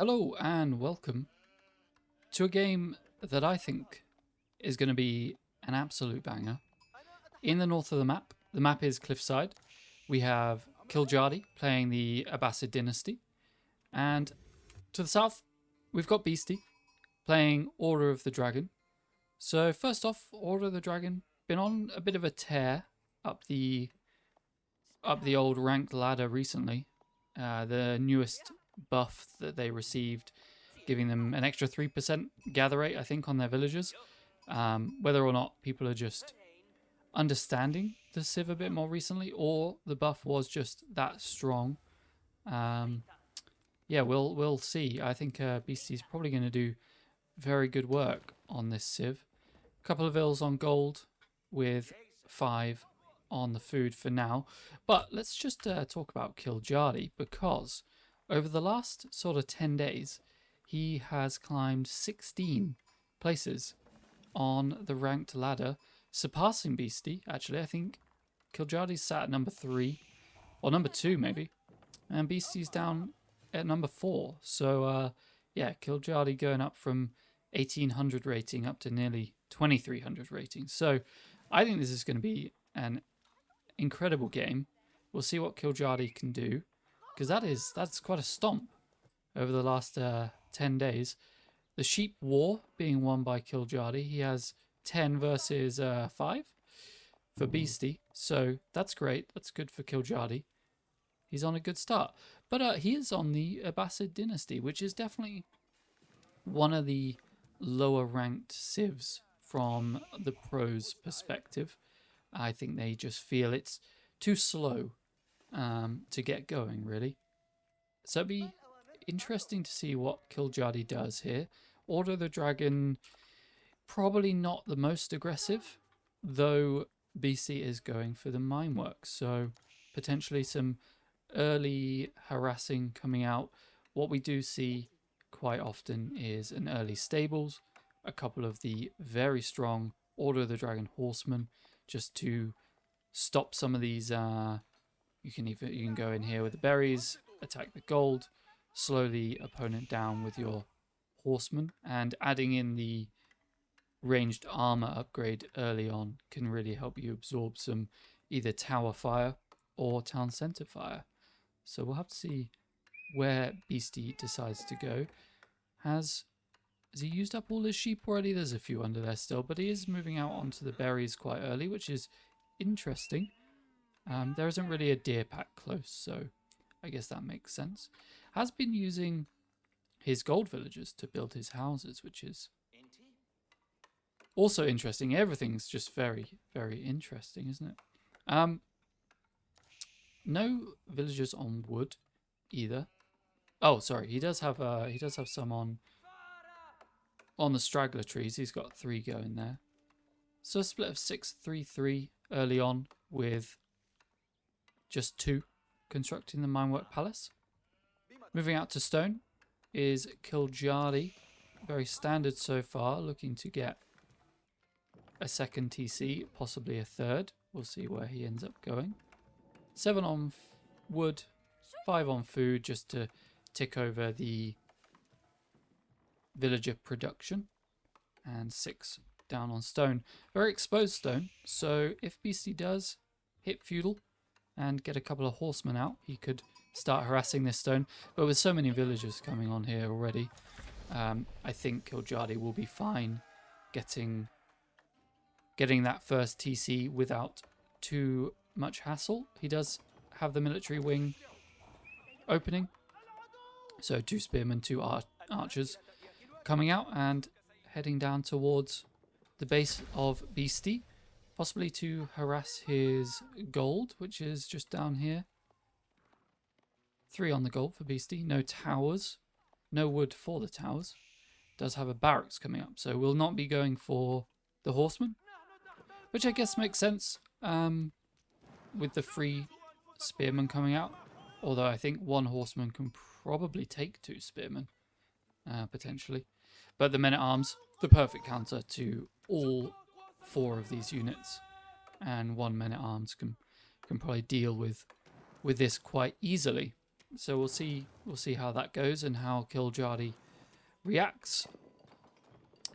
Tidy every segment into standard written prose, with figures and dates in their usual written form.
Hello and welcome to a game that I think is going to be an absolute banger. In the north of the map is Cliffside. We have Kiljardi playing the Abbasid dynasty. And to the south, we've got Beastie playing Order of the Dragon. So first off, Order of the Dragon, been on a bit of a tear up the old ranked ladder recently. The newest buff that they received, giving them an extra 3% gather rate, I think, on their villagers. Whether or not people are just understanding the Civ a bit more recently, or the buff was just that strong. Yeah, we'll see. I think Beastie's probably going to do very good work on this Civ. A couple of ills on gold with 5 on the food for now. But let's just talk about Kiljardi, because over the last sort of 10 days, he has climbed 16 places on the ranked ladder, surpassing Beastie. Actually, I think Kiljardi's sat at number 3, or number 2 maybe, and Beastie's down at number 4. So yeah, Kiljardi going up from 1800 rating up to nearly 2300 rating. So I think this is going to be an incredible game. We'll see what Kiljardi can do, because that's quite a stomp over the last 10 days. The Sheep War being won by Kiljardi. He has 10 versus 5 for Beastie, so that's great. That's good for Kiljardi. He's on a good start. But he is on the Abbasid dynasty, which is definitely one of the lower ranked civs from the pros perspective. I think they just feel it's too slow to get going, really. So it'd be interesting to see what Kiljardi does here. Order of the Dragon, probably not the most aggressive, though BC is going for the mine work. So potentially some early harassing coming out. What we do see quite often is an early stables, a couple of the very strong Order of the Dragon horsemen, just to stop some of these. You can go in here with the berries, attack the gold, slow the opponent down with your horsemen, and adding in the ranged armor upgrade early on can really help you absorb some either tower fire or town center fire. So we'll have to see where Beastie decides to go. Has he used up all his sheep already? There's a few under there still, but he is moving out onto the berries quite early, which is interesting. There isn't really a deer pack close, so I guess that makes sense. Has been using his gold villagers to build his houses, which is also interesting. Everything's just very, very interesting, isn't it? No villagers on wood either. Oh, sorry, he does have some on the straggler trees. He's got 3 going there. So a split of 6-3-3 early on, with just 2 constructing the Minework Palace. Moving out to stone is Kiljardi. Very standard so far, looking to get a second TC, possibly a third. We'll see where he ends up going. 7 on wood, 5 on food, just to tick over the villager production, and 6 down on stone. Very exposed stone, so if Beastie does hit feudal and get a couple of horsemen out, he could start harassing this stone. But with so many villagers coming on here already, I think Kiljardi will be fine getting that first TC without too much hassle. He does have the military wing opening, so 2 spearmen, 2 archers coming out and heading down towards the base of Beastie, possibly to harass his gold, which is just down here. 3 on the gold for Beastie. No towers, no wood for the towers. Does have a barracks coming up, so will not be going for the horsemen, which I guess makes sense with the 3 spearmen coming out. Although I think 1 horseman can probably take 2 spearmen, potentially. But the men-at-arms, the perfect counter to all 4 of these units, and 1 men-at-arms can probably deal with this quite easily. So we'll see how that goes and how Kiljardi reacts.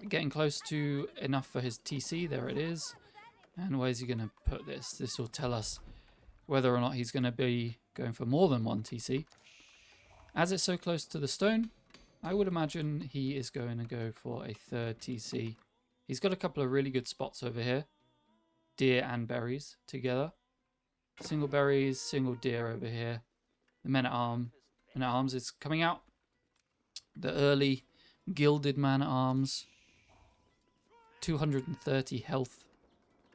Getting close to enough for his TC. There it is. And where's he going to put this? This will tell us whether or not he's going to be going for more than one TC. As it's so close to the stone, I would imagine he is going to go for a third TC. He's got a couple of really good spots over here. Deer and berries together. Single berries, single deer over here. The Man-at-Arms is coming out. The early Gilded Man-at-Arms. 230 health.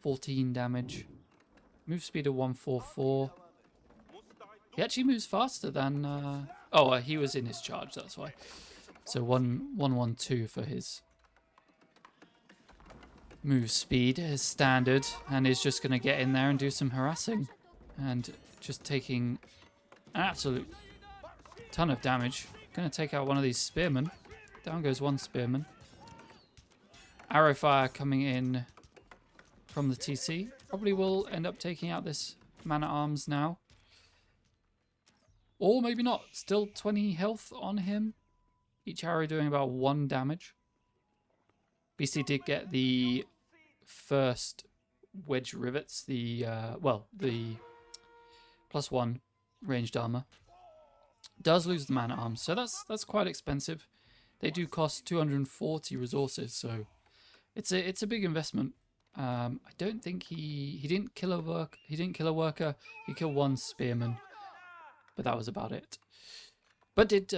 14 damage. Move speed of 144. He actually moves faster than... he was in his charge, that's why. So 112 for his move speed is standard, and is just going to get in there and do some harassing. And just taking an absolute ton of damage. Going to take out one of these spearmen. Down goes one spearman. Arrow fire coming in from the TC. Probably will end up taking out this Man-at-Arms now. Or maybe not. Still 20 health on him. Each arrow doing about 1 damage. BC did get the first wedge rivets. The +1 ranged armor. Does lose the Man-at-Arms. So that's quite expensive. They do cost 240 resources. So it's a big investment. I don't think he didn't kill a worker. He killed one spearman, but that was about it. But did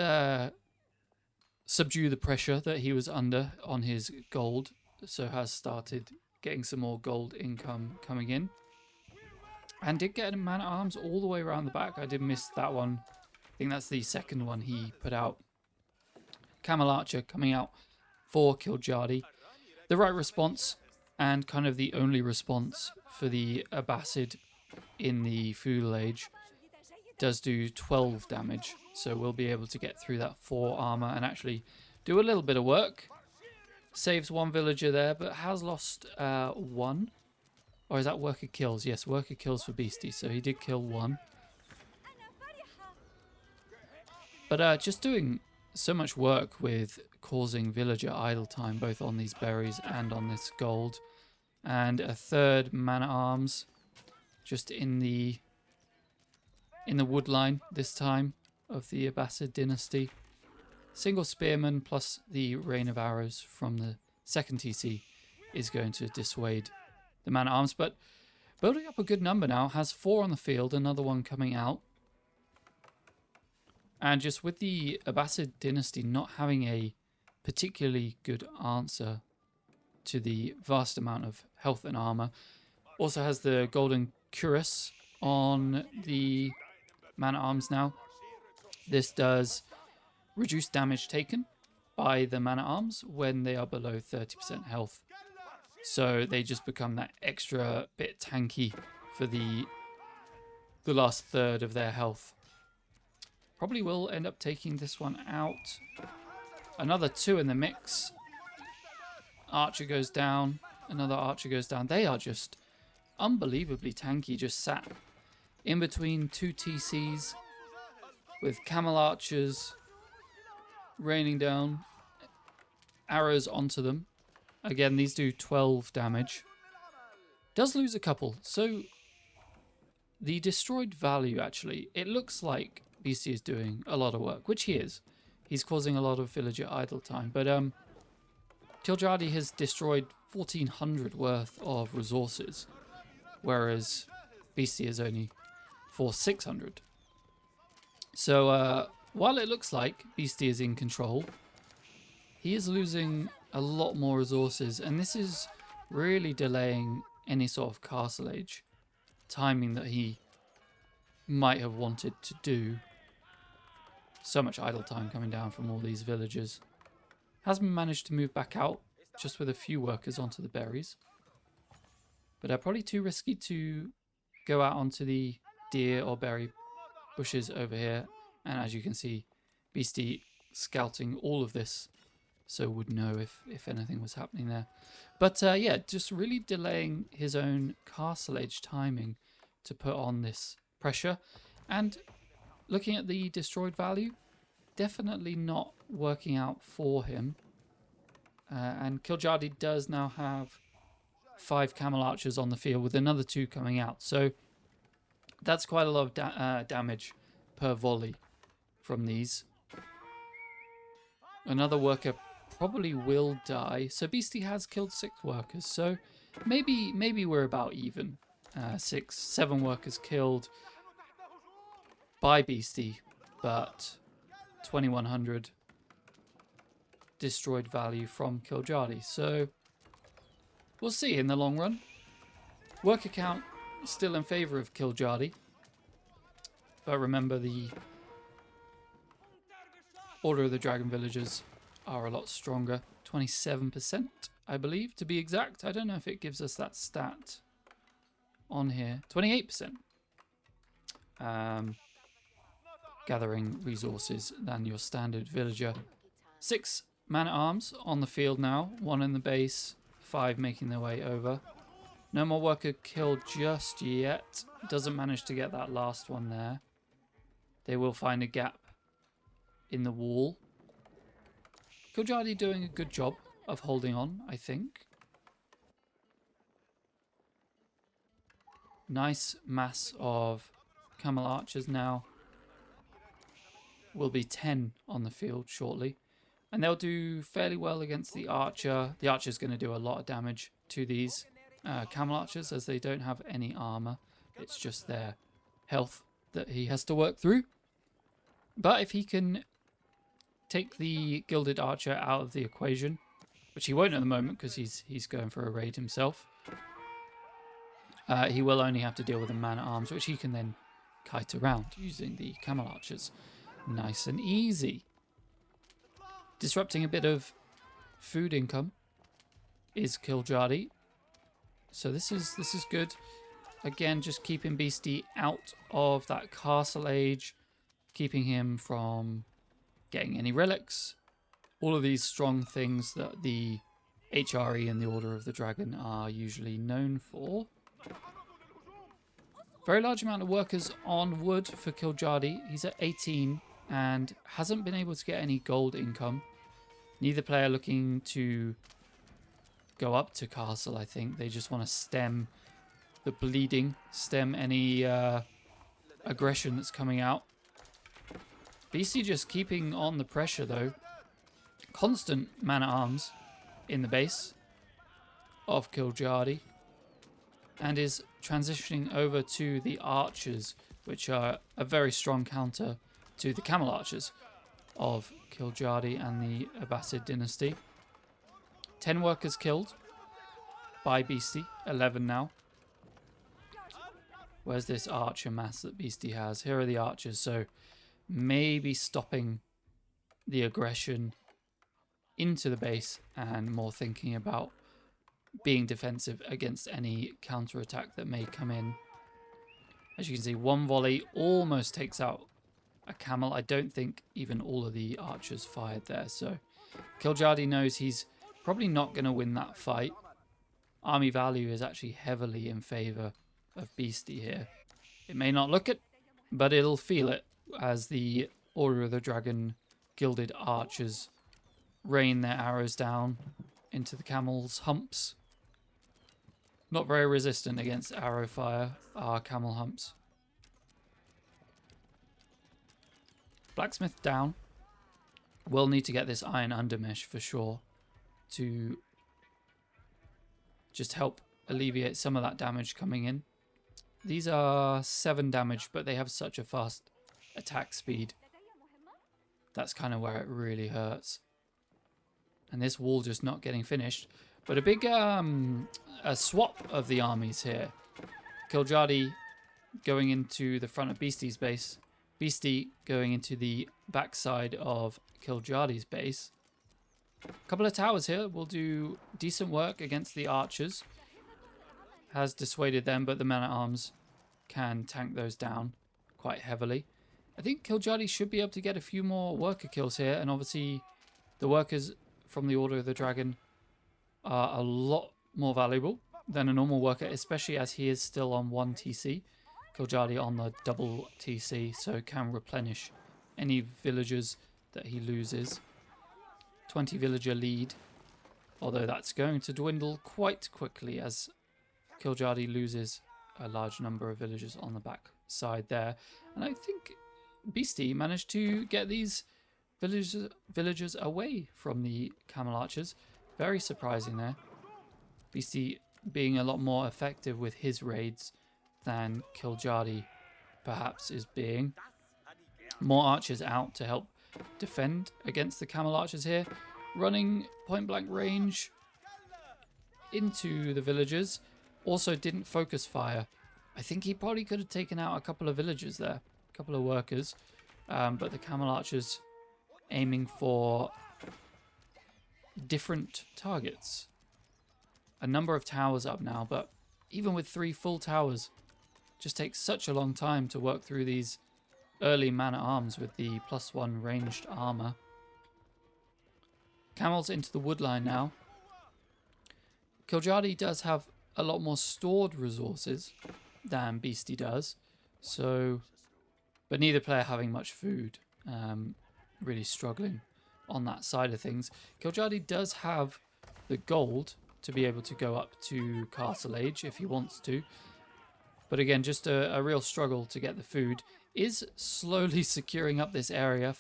subdue the pressure that he was under on his gold, so has started getting some more gold income coming in, and did get a Man-at-Arms all the way around the back. I did miss that one. I think that's the second one he put out. Camel Archer coming out for Kiljardi. The right response, and kind of the only response for the Abbasid in the feudal age. Does do 12 damage, so we'll be able to get through that 4 armor and actually do a little bit of work. Saves one villager there, but has lost 1. Or is that worker kills? Yes, worker kills for Beastie, so he did kill 1. But just doing so much work with causing villager idle time, both on these berries and on this gold. And a third Man-at-Arms just in the wood line this time of the Abbasid dynasty. Single spearman plus the rain of arrows from the second TC is going to dissuade the Man-at-Arms. But building up a good number now, has 4 on the field, another one coming out. And just with the Abbasid dynasty not having a particularly good answer to the vast amount of health and armor, also has the golden cuirass on the Man-at-Arms now. This does reduce damage taken by the Man-at-Arms when they are below 30% health. So they just become that extra bit tanky for the last third of their health. Probably will end up taking this one out. Another 2 in the mix. Archer goes down. Another archer goes down. They are just unbelievably tanky, just sat in between 2 TCs with camel archers raining down arrows onto them. Again, these do 12 damage. Does lose a couple. So the destroyed value, actually, it looks like BC is doing a lot of work, which he is. He's causing a lot of villager idle time. But Kiljardi has destroyed 1,400 worth of resources, whereas BC is only for 600. So while it looks like Beastie is in control, he is losing a lot more resources, and this is really delaying any sort of castle age timing that he might have wanted to do. So much idle time coming down from all these villagers. Hasn't managed to move back out, just with a few workers onto the berries. But probably too risky to go out onto the deer or berry bushes over here. And as you can see, Beastie scouting all of this, so would know if anything was happening there. But yeah, just really delaying his own castle age timing to put on this pressure. And looking at the destroyed value, definitely not working out for him. And Kiljadi does now have 5 camel archers on the field with another 2 coming out. So that's quite a lot of damage per volley from these. Another worker probably will die. So Beastie has killed 6 workers. So maybe we're about even. 7 workers killed by Beastie, but 2100 destroyed value from Kiljadi. So we'll see in the long run. Worker count still in favour of Kiljadi, but remember the Order of the Dragon villagers are a lot stronger. 27%, I believe, to be exact. I don't know if it gives us that stat on here. 28%. Gathering resources than your standard villager. 6 man-at-arms on the field now. 1 in the base. 5 making their way over. No more worker killed just yet. Doesn't manage to get that last one there. They will find a gap in the wall. Kiljadi doing a good job of holding on, I think. Nice mass of camel archers now. Will be 10 on the field shortly. And they'll do fairly well against the archer. The archer's going to do a lot of damage to these camel archers as they don't have any armor. It's just their health that he has to work through. But if he can take the Gilded Archer out of the equation, which he won't at the moment because he's going for a raid himself, he will only have to deal with a man-at-arms, which he can then kite around using the camel archers. Nice and easy. Disrupting a bit of food income is Kiljadi. So this is good. Again, just keeping Beastie out of that castle age, keeping him from getting any relics. All of these strong things that the HRE and the Order of the Dragon are usually known for. Very large amount of workers on wood for Kiljadi. He's at 18 and hasn't been able to get any gold income. Neither player looking to go up to castle, I think. They just want to stem the bleeding, stem any aggression that's coming out. Beastie just keeping on the pressure though. Constant man-at-arms in the base of Kiljadi. And is transitioning over to the archers, which are a very strong counter to the camel archers of Kiljadi and the Abbasid dynasty. 10 workers killed by Beastie, 11 now. Where's this archer mass that Beastie has? Here are the archers, so maybe stopping the aggression into the base and more thinking about being defensive against any counter-attack that may come in. As you can see, 1 volley almost takes out a camel. I don't think even all of the archers fired there, so Kiljadi knows he's probably not going to win that fight. Army value is actually heavily in favor of Beastie here. It may not look it, but it'll feel it as the Order of the Dragon Gilded Archers rain their arrows down into the camel's humps. Not very resistant against arrow fire are camel humps. Blacksmith down. We'll need to get this iron undermesh for sure to just help alleviate some of that damage coming in. These are 7 damage, but they have such a fast attack speed. That's kind of where it really hurts. And this wall just not getting finished. But a big a swap of the armies here. Kiljadi going into the front of Beastie's base. Beastie going into the backside of Kiljadi's base. A couple of towers here will do decent work against the archers. Has dissuaded them, but the men-at-arms can tank those down quite heavily. I think Kiljadi should be able to get a few more worker kills here, and obviously the workers from the Order of the Dragon are a lot more valuable than a normal worker, especially as he is still on 1 TC. Kiljadi on the double TC, so can replenish any villagers that he loses. 20 villager lead, although that's going to dwindle quite quickly as Kiljadi loses a large number of villagers on the back side there. And I think Beastie managed to get these villagers away from the camel archers. Very surprising there. Beastie being a lot more effective with his raids than Kiljadi perhaps is being. More archers out to help defend against the camel archers here. Running point blank range into the villagers. Also didn't focus fire. I think he probably could have taken out a couple of villagers there. A couple of workers. But the camel archers aiming for different targets. A number of towers up now, but even with 3 full towers, just takes such a long time to work through these early man-at-arms with the +1 ranged armor. Camels into the woodline now. Kiljadi does have a lot more stored resources than Beastie does, so, but neither player having much food, really struggling on that side of things. Kiljadi does have the gold to be able to go up to Castle Age if he wants to. But again, just a real struggle to get the food. Is slowly securing up this area.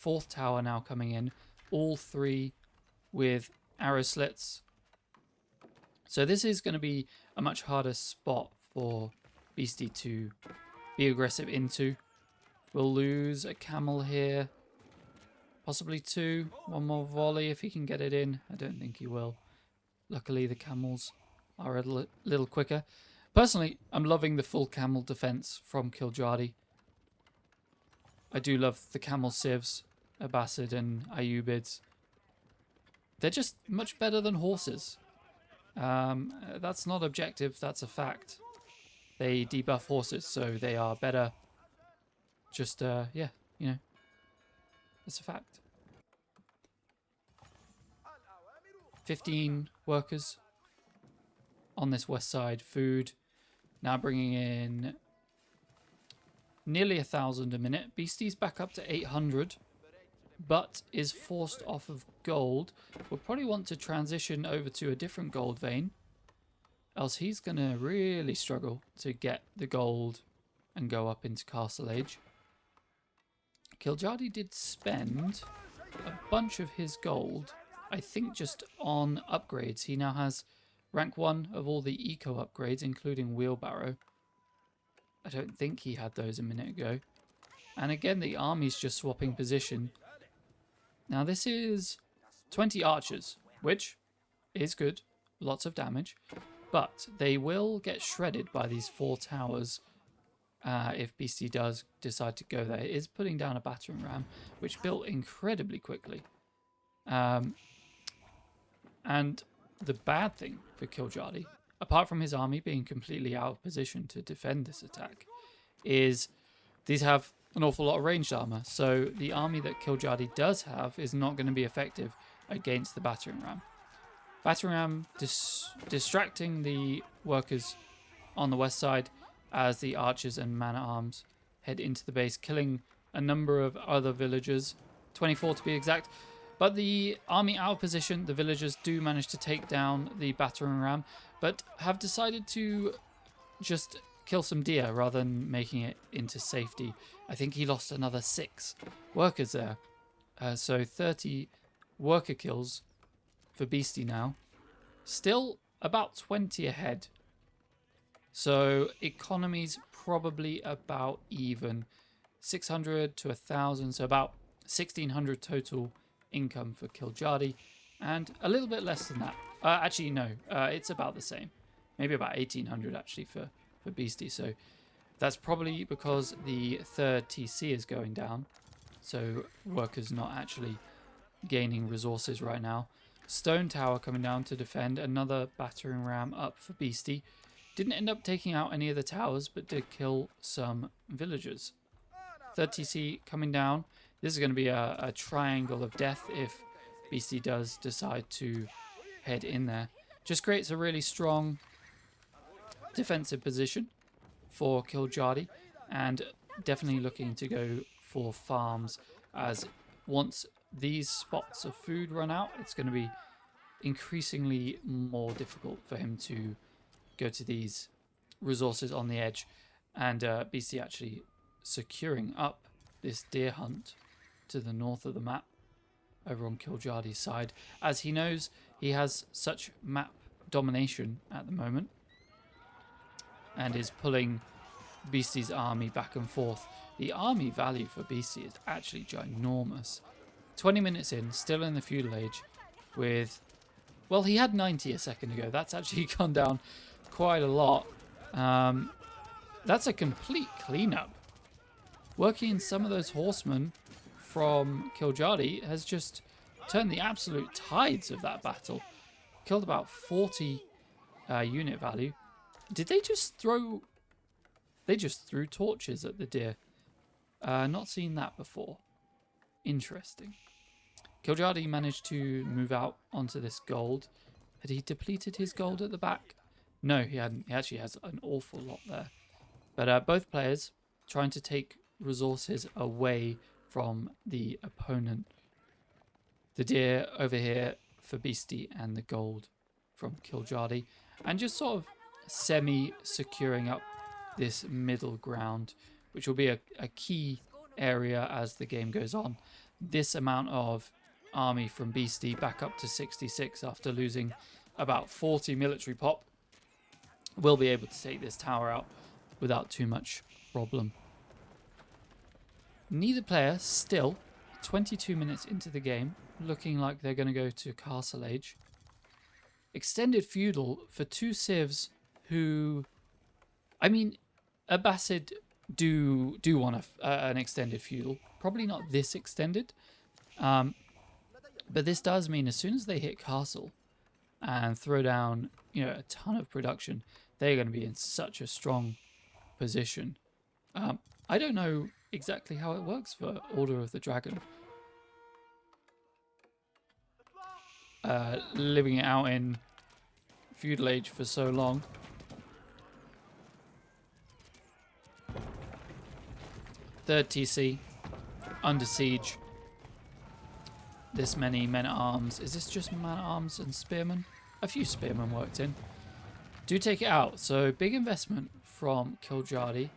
4th tower now coming in. All 3 with arrow slits. So this is going to be a much harder spot for Beastie to be aggressive into. We'll lose a camel here. Possibly 2. One more volley if he can get it in. I don't think he will. Luckily, the camels are a little quicker. Personally, I'm loving the full camel defense from Kiljadi. I do love the camel civs, Abbasid and Ayyubids. They're just much better than horses. That's not objective, that's a fact. They debuff horses, so they are better. Just, yeah, you know, it's a fact. 15 workers on this west side. Food now bringing in nearly 1,000 a minute. Beastie's back up to 800, but is forced off of gold. We'll probably want to transition over to a different gold vein, else he's going to really struggle to get the gold and go up into Castle Age. Kiljadi did spend a bunch of his gold, I think, just on upgrades. He now has rank 1 of all the eco upgrades, including wheelbarrow. I don't think he had those a minute ago. And again, the army's just swapping position. Now this is 20 archers, which is good. Lots of damage. But they will get shredded by these 4 towers if Beastie does decide to go there. It is putting down a battering ram, which built incredibly quickly. And the bad thing for Kiljadi, apart from his army being completely out of position to defend this attack, is these have an awful lot of ranged armor. So the army that Kiljadi does have is not going to be effective against the battering ram. Battering ram distracting the workers on the west side as the archers and man-at-arms head into the base, killing a number of other villagers, 24 to be exact. But the army out of position, the villagers do manage to take down the battering ram, but have decided to just kill some deer rather than making it into safety. I think he lost another 6 workers there. So 30 worker kills for Beastie now. Still about 20 ahead. So economy's probably about even. 600 to 1,000, so about 1,600 total income for Kiljadi, and a little bit less than that. Actually, no, it's about the same. Maybe about 1,800 actually for Beastie. So that's probably because the 3rd TC is going down. So workers not actually gaining resources right now. Stone Tower coming down to defend. Another battering ram up for Beastie. Didn't end up taking out any of the towers, but did kill some villagers. 3rd TC coming down. This is going to be a triangle of death if Beastie does decide to head in there. Just creates a really strong defensive position for Kiljardi, and definitely looking to go for farms, as once these spots of food run out, it's going to be increasingly more difficult for him to go to these resources on the edge. And BC actually securing up this deer hunt to the north of the map over on Kiljardi's side, as he knows he has such map domination at the moment and is pulling Beastie's army back and forth. The army value for Beastie is actually ginormous. 20 minutes in, still in the feudal age with, well, he had 90 a second ago. That's actually gone down quite a lot. That's a complete cleanup. Working some of those horsemen from Kiljardi has just turned the absolute tides of that battle. Killed about 40 unit value. Did they just throw... They just threw torches at the deer. Not seen that before. Interesting. Kiljardi managed to move out onto this gold. Had he depleted his gold at the back? No, he hadn't. He actually has an awful lot there. But both players trying to take resources away from the opponent. The deer over here for Beastie and the gold from Kiljardi. And just sort of semi-securing up this middle ground, which will be a key area as the game goes on. This amount of army from Beastie back up to 66 after losing about 40 military pop will be able to take this tower out without too much problem. Neither player still 22 minutes into the game looking like they're going to go to Castle Age. Extended feudal for two civs who, I mean, Abbasid do want an extended feudal. Probably not this extended. But this does mean as soon as they hit castle and throw down, a ton of production, they're going to be in such a strong position. I don't know exactly how it works for Order of the Dragon. Living it out in feudal age for so long. Third TC, under siege. This many men-at-arms. Is this just men-at-arms and spearmen? A few spearmen worked in. Do take it out. So big investment from Kiljardi.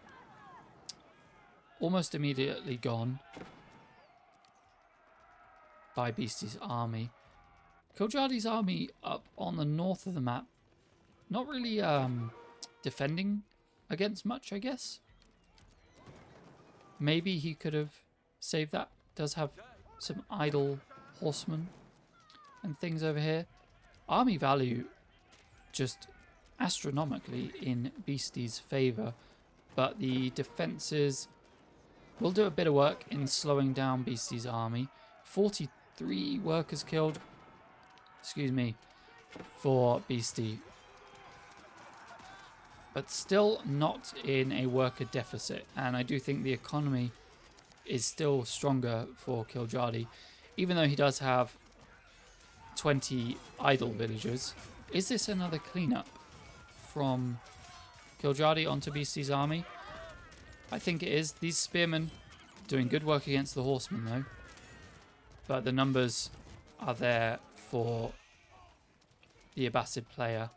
Almost immediately gone by Beastie's army. Kiljardi's army up on the north of the map. Not really defending against much, I guess. Maybe he could have saved that. Does have some idle horsemen and things over here. Army value just astronomically in Beastie's favour, but the defences will do a bit of work in slowing down Beastie's army. 43 workers killed, excuse me, for Beastie, but still not in a worker deficit, and I do think the economy is still stronger for Kiljardi, even though he does have 20 idle villagers. Is this another cleanup from Kiljardi onto Beastie's army? I think it is. These spearmen doing good work against the horsemen though, but the numbers are there for the Abbasid player,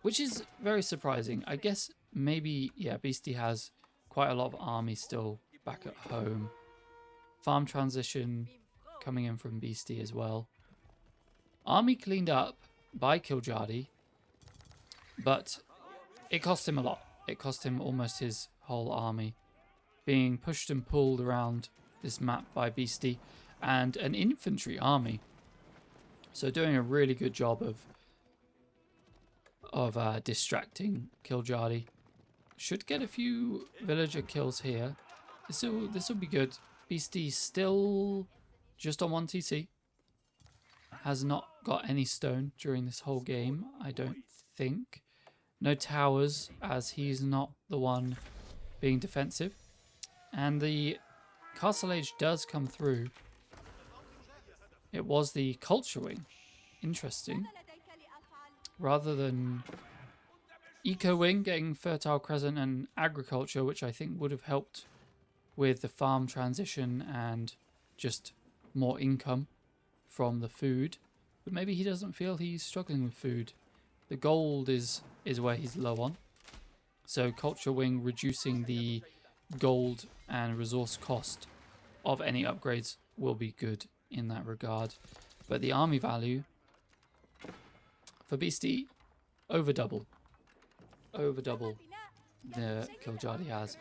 which is very surprising. I guess maybe, yeah, Beastie has quite a lot of army still back at home. Farm transition coming in from Beastie as well. Army cleaned up by Kiljardi, but it cost him a lot. It cost him almost his whole army being pushed and pulled around this map by Beastie and an infantry army. So doing a really good job of distracting Kiljardi. Should get a few villager kills here. This will be good. Beastie still just on 1 TC. Has not got any stone during this whole game, I don't think. No towers, as he's not the one being defensive. And the Castle Age does come through. It was the culture wing. Interesting. Rather than Eco Wing getting Fertile Crescent and Agriculture, which I think would have helped with the farm transition and just more income from the food. But maybe he doesn't feel he's struggling with food. The gold is where he's low on. So Culture Wing reducing the gold and resource cost of any upgrades will be good in that regard. But the army value for Beastie, over double. Over double the Gilded has.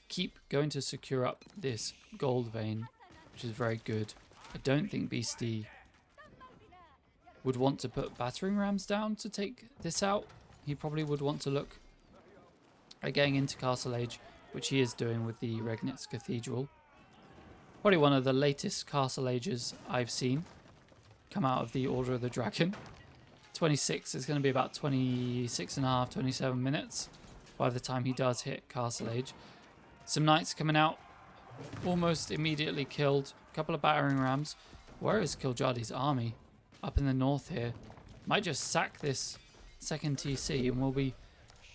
Keep going to secure up this gold vein, which is very good. I don't think Beastie would want to put battering rams down to take this out. He probably would want to look at getting into Castle Age, which he is doing with the Regnitz Cathedral. Probably one of the latest Castle Ages I've seen come out of the Order of the Dragon. 26 is going to be about 26 and a half, 27 minutes by the time he does hit Castle Age. Some knights coming out, almost immediately killed. A couple of battering rams. Where is Kiljardi's army? Up in the north here. Might just sack this second TC and we'll be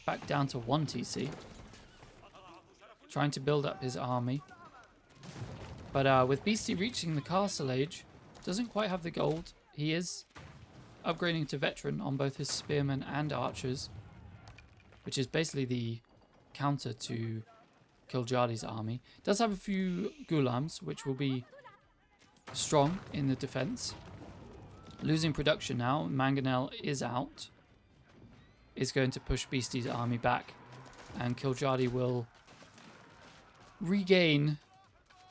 back down to 1 TC. Trying to build up his army. But with Beastie reaching the Castle Age, doesn't quite have the gold. He is upgrading to Veteran on both his Spearmen and Archers, which is basically the counter to Kiljardi's army. Does have a few Ghulams, which will be strong in the defense. Losing production now. Mangonel is out. Is going to push Beastie's army back, and Kiljardi will regain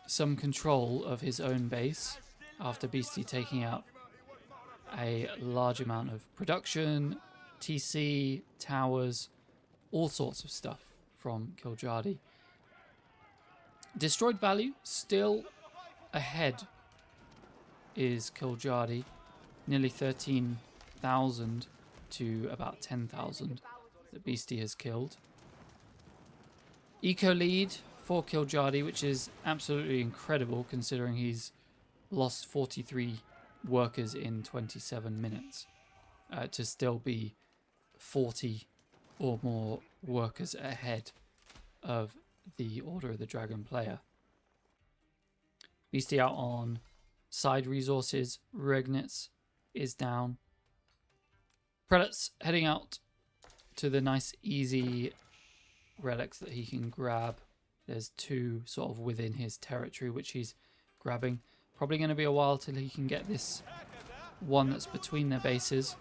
some control of his own base after Beastie taking out a large amount of production, TC, towers, all sorts of stuff from Kiljardi. Destroyed value still ahead is Kiljardi, nearly 13,000 to about 10,000 that Beastie has killed. Eco lead for Kiljardi, which is absolutely incredible considering he's lost 43 workers in 27 minutes to still be 40 or more workers ahead of the Order of the Dragon player. Beastie out on side resources. Regnitz is down. Prelates heading out to the nice easy relics that he can grab. There's 2 sort of within his territory which he's grabbing. Probably going to be a while till he can get this one that's between their bases.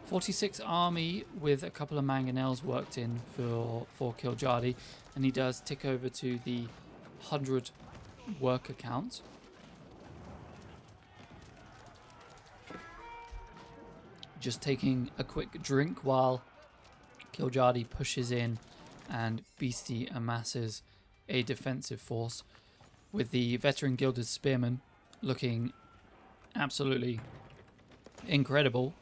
46 army with a couple of mangonels worked in for Kiljardi, and he does tick over to the 100 worker count. Just taking a quick drink while Kiljardi pushes in and Beastie amasses a defensive force, with the veteran Gilded Spearmen looking absolutely incredible.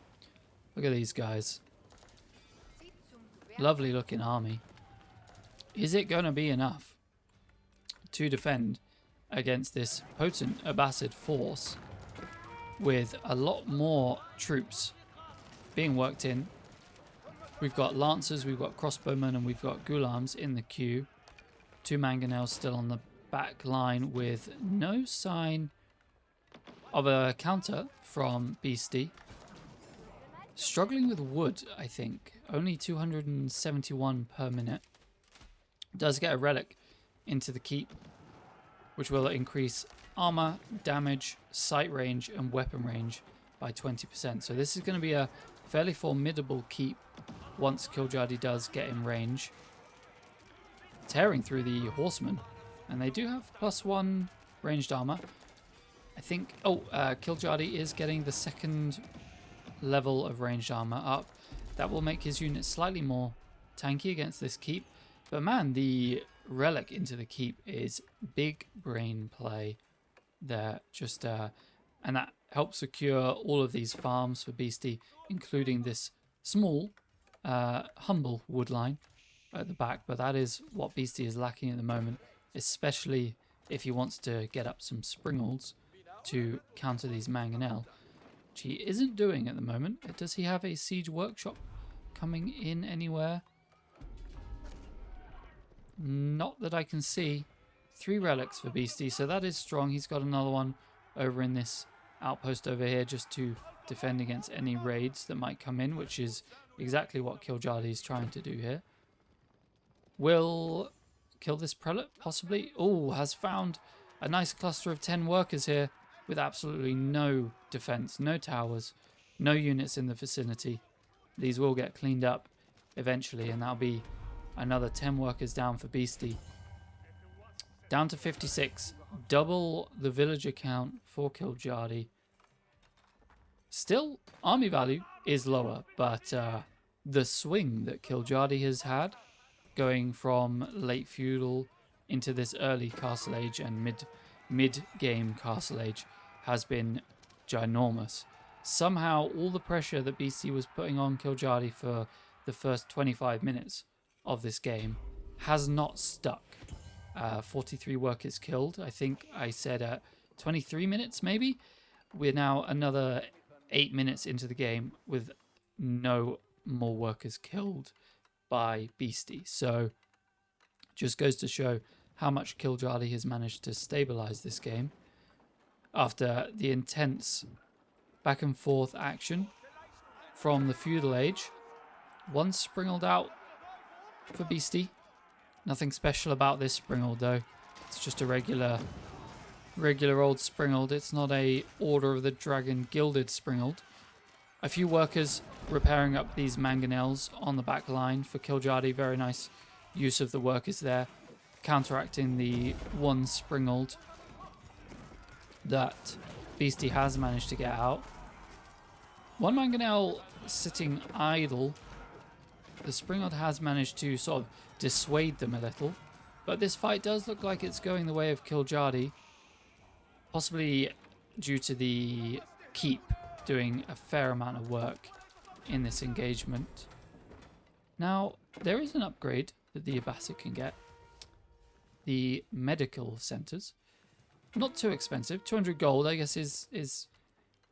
Look at these guys. Lovely looking army. Is it going to be enough to defend against this potent Abbasid force with a lot more troops being worked in? We've got Lancers, we've got Crossbowmen, and we've got Ghulams in the queue. 2 Mangonels still on the back line with no sign of a counter from Beastie. Struggling with wood, I think. Only 271 per minute. Does get a relic into the keep, which will increase armor, damage, sight range, and weapon range by 20%. So this is going to be a fairly formidable keep once Kiljardi does get in range. Tearing through the horsemen, and they do have +1 ranged armor. I think, Kiljardi is getting the 2nd level of ranged armor up. That will make his unit slightly more tanky against this keep. But man, the relic into the keep is big brain play there. Just and that helps secure all of these farms for Beastie, including this small, humble wood line at the back. But that is what Beastie is lacking at the moment, especially if he wants to get up some springles to counter these mangonel, which he isn't doing at the moment. Does he have a siege workshop coming in anywhere. Not that I can see. 3 relics for Beastie, so that is strong. He's got another one over in this outpost over here just to defend against any raids that might come in, which is exactly what Kiljardi is trying to do here. Will kill this prelate, possibly. Oh, has found a nice cluster of 10 workers here with absolutely no defense, no towers, no units in the vicinity. These will get cleaned up eventually, and that'll be another 10 workers down for Beastie. Down to 56. Double the villager count for Kiljardi. Still, army value is lower, but the swing that Kiljardi has had, going from late feudal into this early Castle Age and mid-game Castle Age, has been ginormous. Somehow, all the pressure that BC was putting on Kiljardi for the first 25 minutes of this game has not stuck. 43 workers killed. I think I said at 23 minutes maybe. We're now another 8 minutes into the game with no more workers killed by Beastie. So just goes to show how much Kiljardi has managed to stabilize this game after the intense back and forth action from the feudal age. One springled out for Beastie. Nothing special about this springled though. It's just a regular old springled. It's not a Order of the Dragon gilded springled. A few workers repairing up these mangonels on the back line for Kiljardi. Very nice use of the workers there, counteracting the one springled that Beastie has managed to get out. One mangonel sitting idle. The springled has managed to sort of dissuade them a little, but this fight does look like it's going the way of Kiljardi, possibly due to the keep doing a fair amount of work in this engagement. Now, there is an upgrade that the Abbasid can get. The medical centers. Not too expensive. 200 gold, I guess, is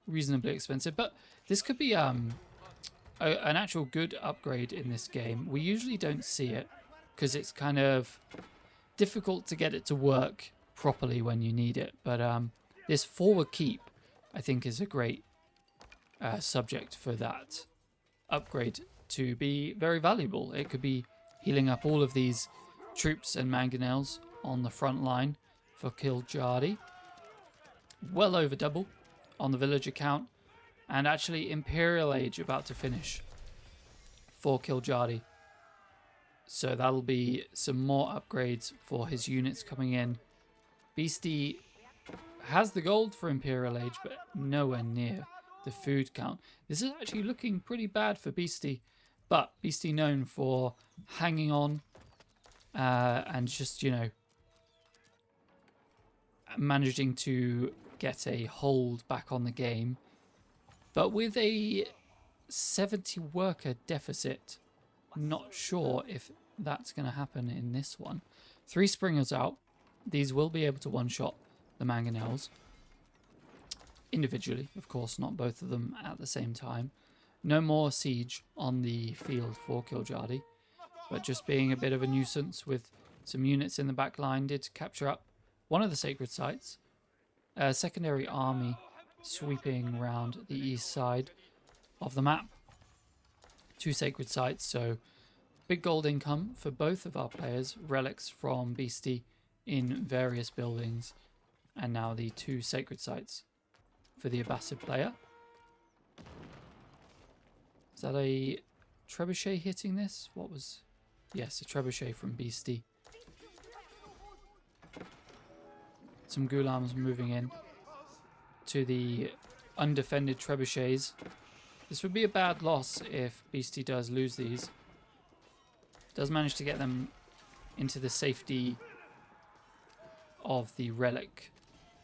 reasonably expensive, but this could be an actual good upgrade in this game. We usually don't see it because it's kind of difficult to get it to work properly when you need it. But this forward keep, I think, is a great subject for that upgrade to be very valuable. It could be healing up all of these troops and mangonels on the front line for Kiljardi. Well over double on the villager count. And actually Imperial Age about to finish for Kiljardi. So that'll be some more upgrades for his units coming in. Beastie has the gold for Imperial Age, but nowhere near the food count. This is actually looking pretty bad for Beastie, but Beastie known for hanging on and just, you know, managing to get a hold back on the game. But with a 70 worker deficit, not sure if that's going to happen in this one. 3 springers out. These will be able to one-shot the mangonels. Individually, of course, not both of them at the same time. No more siege on the field for Kiljardi, but just being a bit of a nuisance with some units in the back line did capture up one of the sacred sites. A secondary army sweeping around the east side of the map. 2 sacred sites, so big gold income for both of our players. Relics from Beastie in various buildings, and now the 2 sacred sites for the Abbasid player. Is that a trebuchet hitting this? What was... Yes, a trebuchet from Beastie. Some Ghulams moving in to the undefended trebuchets. This would be a bad loss if Beastie does lose these. Does manage to get them into the safety of the relic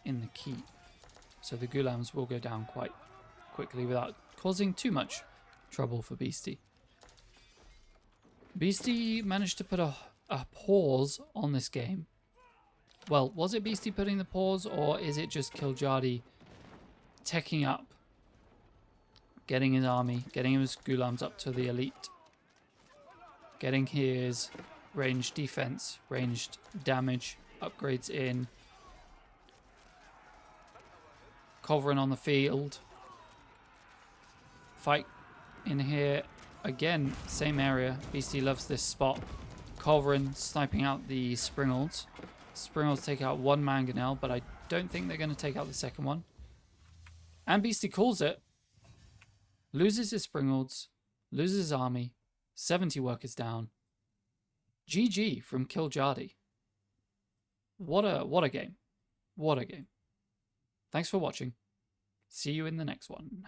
in the keep. So the Ghulams will go down quite quickly without causing too much trouble for Beastie. Beastie managed to put a pause on this game. Well, was it Beastie putting the pause, or is it just Kiljardi teching up, getting his army, getting his Ghulams up to the elite getting his ranged defense, ranged damage upgrades in. Culverin on the field. Fight in here. Again, same area. Beastie loves this spot. Culverin sniping out the Springolds. Springolds take out one Mangonel, but I don't think they're going to take out the second one. And Beastie calls it. Loses his Springolds. Loses his army. 70 workers down. GG from Kiljardy. What a game. What a game. Thanks for watching. See you in the next one.